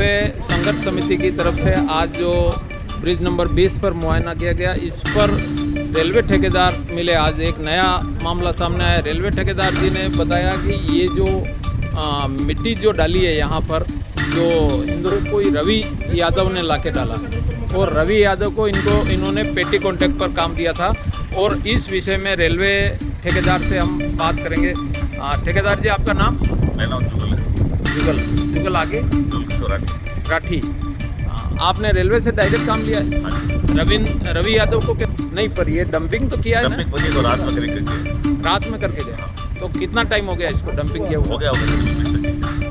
Railway संघर्ष समिति की तरफ से आज जो ब्रिज नंबर 20 पर मुआयना किया गया, इस पर रेलवे ठेकेदार मिले। आज एक नया मामला सामने आया। रेलवे ठेकेदार जी ने बताया कि ये जो मिट्टी जो डाली है यहाँ पर, जो कोई रवि यादव ने लाके डाला, और रवि यादव को इन्होंने पेटी कॉन्ट्रैक्ट पर काम दिया था। और इस विषय में रेलवे ठेकेदार से हम बात करेंगे। ठेकेदार जी, आपका नाम? मेरा नाम जुगल है। जुगल आगे राठी। राठी। आपने रेलवे से डायरेक्ट काम लिया है? रवि यादव को नहीं, पर ये डंपिंग तो किया है ना? डंपिंग तो रात में करके गया। तो कितना टाइम हो गया इसको डंपिंग किया? हो गया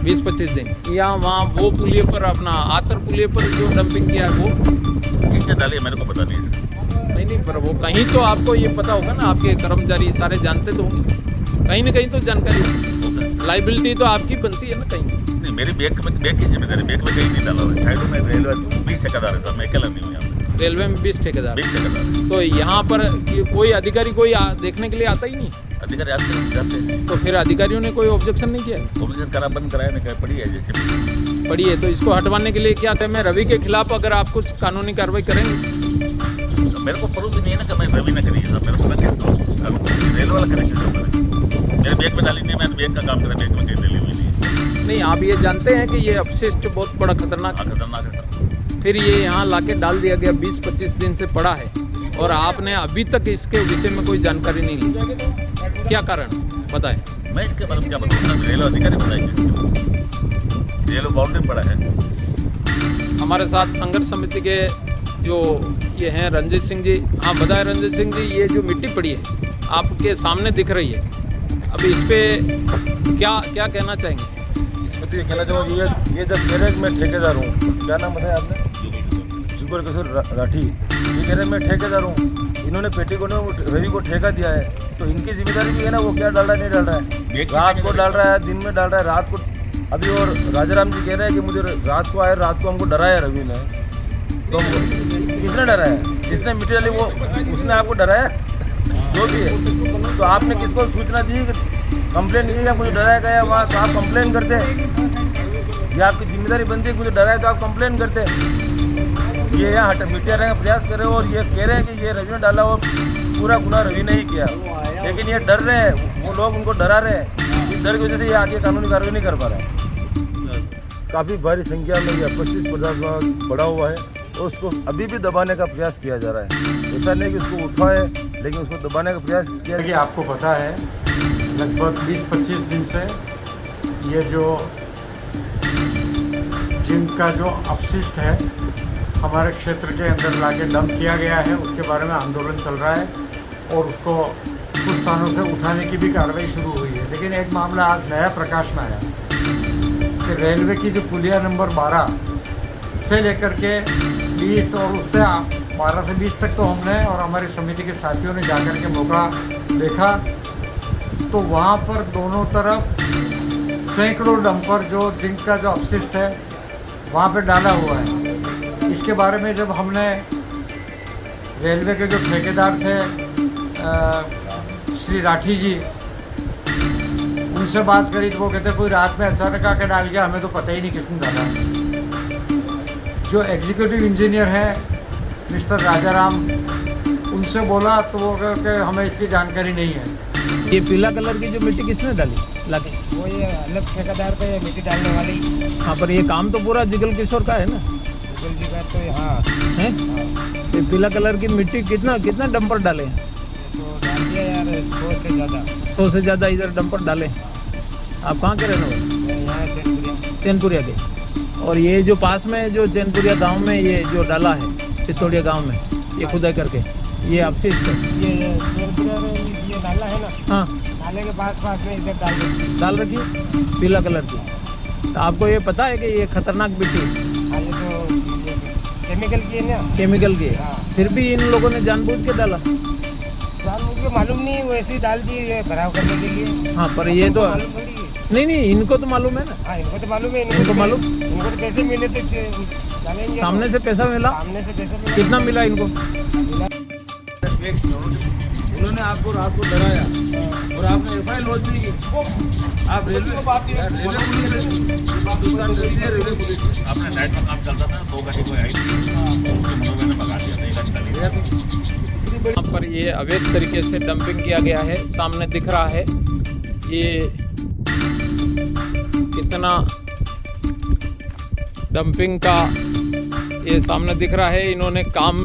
20-25 दिन। या वहाँ वो पुलिये पर, अपना आतर पुलिये पर जो डंपिंग किया है वो किसने डाली है मेरे को पता नहीं। नहीं, पर वो कहीं तो आपको ये पता होगा ना, आपके कर्मचारी सारे जानते तो होंगे, कहीं ना कहीं तो जानकारी होगा। लाइबिलिटी तो आपकी बनती है ना कहीं। नहीं, मेरी बैग की जिम्मेदारी, बैग में कहीं नहीं डाला हुआ। साइड में रेलवे 20 ठेकेदार है सर, मैं अकेला नहीं हूँ यहाँ पे। रेलवे में 20 ठेकेदार। 20 ठेकेदार। तो यहाँ पर कोई अधिकारी कोई देखने के लिए आता ही नहीं? अधिकारी आते जाते हैं। तो फिर अधिकारियों ने कोई ऑब्जेक्शन नहीं किया? ऑब्जेक्शन करा, बंद कराया, नहीं पड़ी है जैसे पड़ी है। तो इसको हटवाने के लिए क्या थे? मैं रवि के खिलाफ अगर आप कुछ कानूनी कार्रवाई करेंगे? मेरे को प्रूफ भी नहीं है ना कि मैं रवि ने करी है सर। मेरे को रेलवे वाला करेक्शन मेरे बैग में डाली नहीं, मैंने बैग का काम करा, बैग में कहीं डाली हुई नहीं। आप ये जानते हैं कि ये अपशिष्ट बहुत बड़ा खतरनाक है सर। फिर ये यहाँ लाके डाल दिया गया, 20-25 दिन से पड़ा है, और आपने अभी तक इसके विषय में कोई जानकारी नहीं ली। क्या कारण बताएं? मैं इसके बारे में क्या बताऊँ? रेलवे अधिकारी बताएंगे। रेलवे बाउंड्री पड़ा है। हमारे साथ संघर्ष समिति के जो ये हैं रंजीत सिंह जी। हाँ, बताएं रंजीत सिंह जी, ये जो मिट्टी पड़ी है आपके सामने दिख रही है, अभी इस पर क्या कहना चाहेंगे? तो ये कहना चाहूँगा कि ये जब गैरेज में ठेकेदार हूँ, क्या नाम बताया आपने? जुगल किशोर राठी। ये गैरेज में ठेकेदार हूँ, इन्होंने पेटी को रवि को ठेका दिया है, तो इनकी जिम्मेदारी भी है ना, वो क्या डाल रहा है नहीं डाल रहा है। रात को डाल रहा है, दिन में डाल रहा है, रात को। अभी और राजाराम जी कह रहे हैं कि मुझे रात को आए, रात को हमको डराया रवि ने। तो किसने डराया? जिसने मिट्टी डाली वो उसने आपको डराया? जो भी है, तो आपने किसको सूचना दी कि कंप्लेन की या मुझे डराया गया वहाँ, तो आप कंप्लेन करते। ये आपकी जिम्मेदारी बनती है, मुझे डराया तो आप कंप्लेन करते। ये यहाँ मिटाने का प्रयास कर रहे हो, और ये कह रहे हैं कि ये रवि ने डाला, वो पूरा गुनाह रवि ने ही किया, लेकिन ये डर रहे हैं, वो लोग उनको डरा रहे हैं। इस डर की वजह से ये आगे कानूनी कार्रवाई नहीं कर पा रहे हैं। काफ़ी भारी संख्या में ये 25-50 बढ़ा हुआ है, और उसको अभी भी दबाने का प्रयास किया जा रहा है। ऐसा नहीं कि उसको उठाए, लेकिन उसको दबाने का प्रयास किया। कि आपको पता है लगभग 20-25 दिन से ये जो जिंक का जो अपशिष्ट है हमारे क्षेत्र के अंदर लाके डंप किया गया है, उसके बारे में आंदोलन चल रहा है, और उसको कुछ स्थानों से उठाने की भी कार्रवाई शुरू हुई है। लेकिन एक मामला आज नया प्रकाश में आया कि रेलवे की जो पुलिया नंबर 12 से लेकर के 20 और उससे 12 से 20 तक तो हमने और हमारी समिति के साथियों ने जाकर के मौका देखा, तो वहाँ पर दोनों तरफ सैकड़ों डंपर जो जिंक का जो अपशिष्ट है वहाँ पे डाला हुआ है। इसके बारे में जब हमने रेलवे के जो ठेकेदार थे श्री राठी जी, उनसे बात करी तो वो कहते कोई रात में अचानक आकर डाल गया, हमें तो पता ही नहीं किसने डाला। जो एग्जीक्यूटिव इंजीनियर है मिस्टर राजाराम, उनसे बोला तो वो कहते हमें इसकी जानकारी नहीं है। ये पीला कलर की जो मिट्टी किसने डाली लाके? वो ये अलग ठेकेदार का ये मिट्टी डालने वाली। हाँ, पर ये काम तो पूरा जुगल किशोर का है ना? जुगल जी का तो हाँ है। ये पीला कलर की मिट्टी कितना डंपर डाले? तो डाल दिया यार 100 से ज़्यादा। 100 से ज़्यादा इधर डंपर डाले। आप कहाँ के रहने वाले? मैं यहाँ चैनपुरिया के। और ये जो पास में जो चैनपुरिया गांव में ये जो डाला है, चित्तौड़िया गांव में, ये खुदाई करके ये अपशिष्ट ये डाला है ना? हाँ, नाले के पास में इधर डाल रखी पीला कलर की। तो आपको ये पता है कि ये खतरनाक मिट्टी? हाँ, ये तो केमिकल की है ना? केमिकल की है। हाँ। फिर भी इन लोगों ने जानबूझ के डाला? जानबूझ के मालूम नहीं, वैसे ही डाल दी ये भराव करने के लिए। हाँ, पर ये तो मालूम थोड़ी है। नहीं, इनको तो मालूम है ना? हाँ, इनको तो मालूम है। इनको मालूम? इनको तो पैसे मिले थे, डालेंगे। सामने से पैसा मिला? सामने से पैसा मिला। कितना मिला इनको? उन्होंने आपको रात को डराया और आपने एफआईआर लॉन्च नहीं की। आप रेलवे पुलिस आपने नाइट में काम चलता था, 2 घंटे कोई आई नहीं, मैंने भगा दिया था, 1 घंटा लिया। यहाँ पर ये अवैध तरीके से डंपिंग किया गया है, सामने दिख रहा है ये कितना डंपिंग का ये सामने दिख रहा है। इन्होंने काम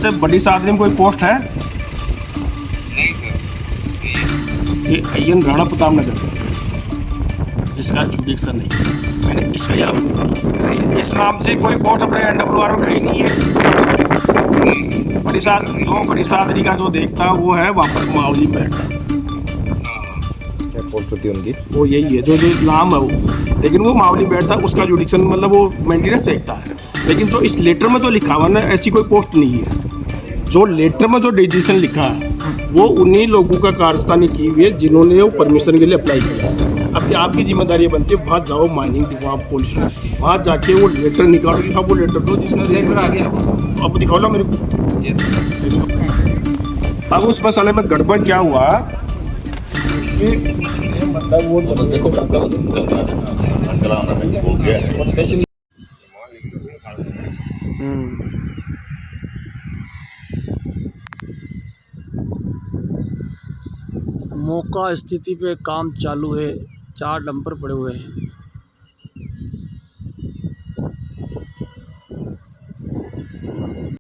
से बड़ी सादरी में कोई पोस्ट है? ये अय्यन राणा प्रताप नगर जिसका जुडिक्शन नहीं, मैंने इसलिए इस नाम से कोई पोस्ट अपने NWR में खड़ी नहीं है। बड़ी सादरी का जो देखता वो है वापस मावली बैठता, क्या पोस्ट होती है उनकी? वो यही है जो नाम है वो, लेकिन वो मावली बैठता उसका जुडिक्शन मतलब वो मेंटेनेंस देखता है। लेकिन जो इस लेटर में तो लिखा हुआ ना ऐसी कोई पोस्ट नहीं है। जो लेटर में जो डिसीजन लिखा है वो उन्हीं लोगों का कारस्तानी की हुई है जिन्होंने वो परमिशन के लिए अप्लाई किया। अब आपकी जिम्मेदारी बनती है वहाँ जाओ माइनिंग वहाँ पुलिस वहाँ जाके वो लेटर निकालो कि हाँ वो लेटर दो जिसने लेटर आ गया अब दिखाओ ना मेरे को। अब उस मसाले में गड़बड़ क्या हुआ कि मतलब वो देखो बोल गया मौका स्थिति पे काम चालू है, 4 डंपर पड़े हुए हैं।